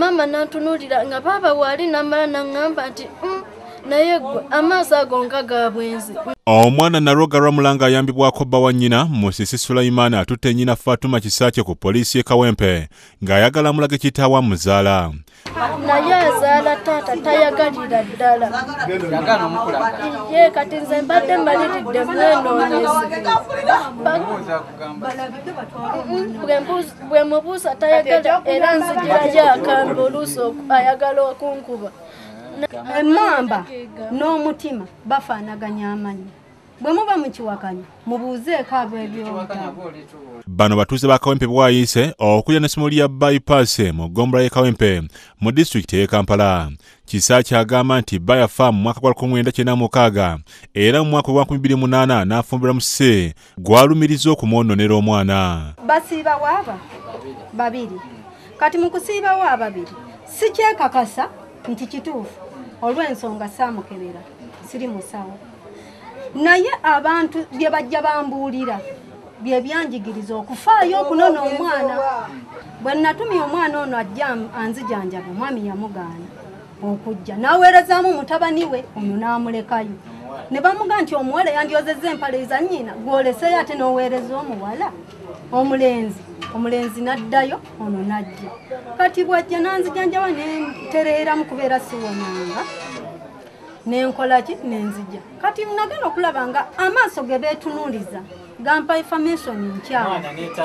mama nantunulira nga baba wali namala nangamba nti naye gwe amaaso ago nga ga bwenzi. Omwana Naroga Ramulanga ayambibwako bba wa nnyina Musisi Sulaiman atutte nnyina Fatuma Kisaakye ku poliisi Kawempe ng'ayagala amulage kitaawe amuzaala. Naye azaala taata tayagalira ddala. Ye kati nze mbadde mmaliridde mwenoonyezi. Bwe mubuusa tayagala era nzigirayo akambe oluusi ayagala okunkuba. Emmamba n'omutima bafaanaganya amannya. Bwe muba mukiwakanya mubuuzeeko ab'ebyobutabo. Bano batuuze ba Kawempe bwayise okulya n'essimu lya bypass mu ggombolola y'e Kawempe mu disitulikiti y'e Kampala. Kisaakye agamba nti bba yafa mu mwaka gwa 1996 era mu mwaka gwa 2008 n'afumbirwa Musisi gwalumiriza okumwononera omwana. Basiiba waaba babiri. Kati mu kusiiba waaba babiri sikyekakasa nti kituufu olw'ensonga saamukebera siri musawo. Naye abantu bye bajja bambuulira bye byanjigiriza okufaayo okunona omwana. Bwe natumye omwana ono ajja anzijanjaba mwami yamugaana okujja n'aweerezaamu mutabani we ono n'amulekayo. Ne bamuga nti omuwala yandyozezza empale za nnyina gw'oleseyo ate n'oweereza omuwala omulenzi n'addayo ono n'ajja. Kati bw'ajja n'anzijanjaba n'entereera mu kubeera siwonanga n'enkola ki n'enzija. Kati nagenda okulaba nga amaaso ge beetunuuliza gampa information nkyawa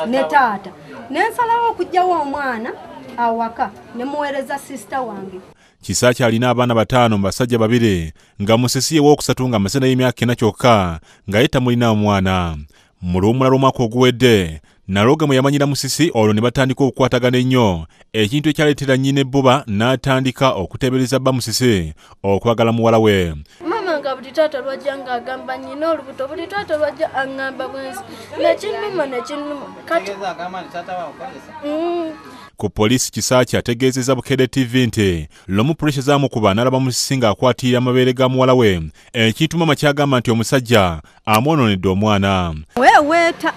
ne taata n'ensalawo okugjawo omwana awaka ne muweereza sisita wange. Kisaakye alina abaana 5 mu basajja 2 nga Musisi ye w'okusatu nga amasena y'emyaka 4 kyokka nga ye tamulina omwana. Mu luwummula lw'omwaka oguwedde Naroga mwe yamanyira Musisi olwo ne batandika okukwatagana ennyo ekintu ekyaleetera nnyina ebbuba n'atandika okuteebereza bba Musisi okwagala muwala we. Mama nga buli taata lwajja ng'agamba nnyina olubuto buli taata lwajja aŋŋamba bwenzi nekinnuma kati ku poliisi Kisaakye ategeezezza Bukedde TV nti lomu puresha zaamukuba n'alaba Musisi ng'akwatirira amabeere ga muwala we ekintu mama kyagamba nti omusajja amwononedde omwana. Weeweeta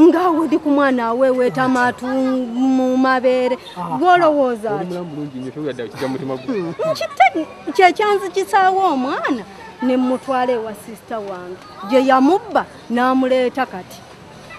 ngawe ndi ku mwana aweeweeta amatu mu mabeere gw'olowooza kyekyanzikisaawo omwana ne mmutwala ewa sisita wange gye yamubba n'amuleeta kati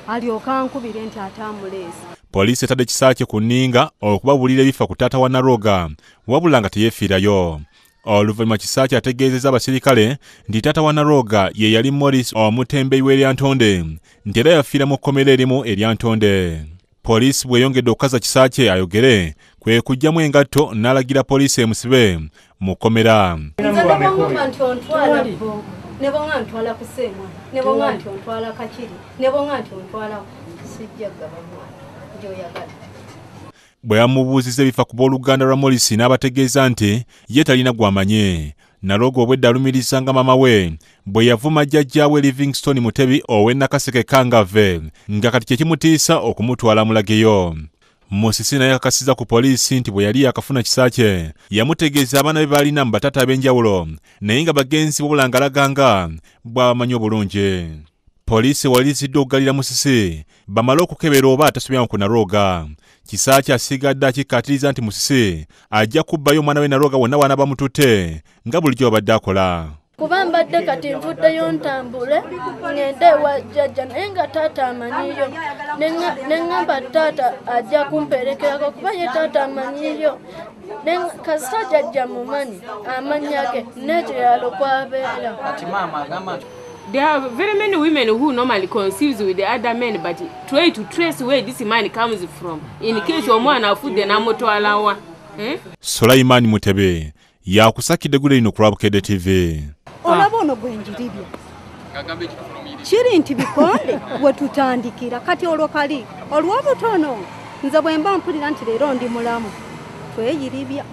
alyoka ankubire nti ate amuleese. Poliisi etadde Kisaakye ku nninga okubabuulira ebifa ku taata wa Naroga wabula nga teyeefiirayo. Oluvannyuma Kisaakye ategeezezza abasirikale nti taata wa Naroga ye yali Morris omutembeeyi w'eryantonde nti era yafiira mu kkomera erimu eryantonde. Poliisi bweyongedde okukaza Kisaakye ayogere kwe kuggyamu engatto n'alagira poliisi emusibe mu kkomera. Nze nebongamba nti ontwala bo nebonga ntwala kusemwa nebonga nti ontwala kakiri nebonga nti ontwala sijja gaba mwana gy'oyagala. Bwe yamubuuzizza ebifa ku booluganda lwa Morris n'abategeeza nti ye talina gw'amanye. Naroga obwedde alumiriza nga mama we bwe yavuma jjajjaawe Livingstone Mutebi ow'e Nakaseke Kangave nga kati kyekimutiisa okumutwala mulageyo. Musisi naye akakasiza ku poliisi nti bwe yali yakafuna Kisaakye yamutegeeza abaana be balina mu bataata ab'enjawulo naye nga bagenzi wabula ng'alaganga bw'abamanyi obulungi. Poliisi waliziddwa okugalira Musisi bamale okukebera oba atasobyamu ku Naroga. Kisaakye asigadde akikkaatiriza nti Musisi ajja kubbayo omwana we Naroga wonna waana bamututte nga bulijjo babadde akola. Kuba mbadde kati nvuddeyo ntambule ngende ewa jjajja naye nga taata amanyiyo neŋŋamba taata ajja kumperekerako kuba ye taata amanyiyo kasita jjajja mumanyi amannya ge n'ekyalo kwabeera. There are very many women who normally conceives with the other men, but try to trace where this man comes from. In case omwana afudde n'amutwalawa. Sulaiman Mutebi yakusakidde gule ino ku Bukedde TV. Olaba ono gwe njiribya kiri nti bikonde we tutandikira kati olwo kali olw'obutono nze bwe mba mpulira nti leero ndi mulamu tweyiribya.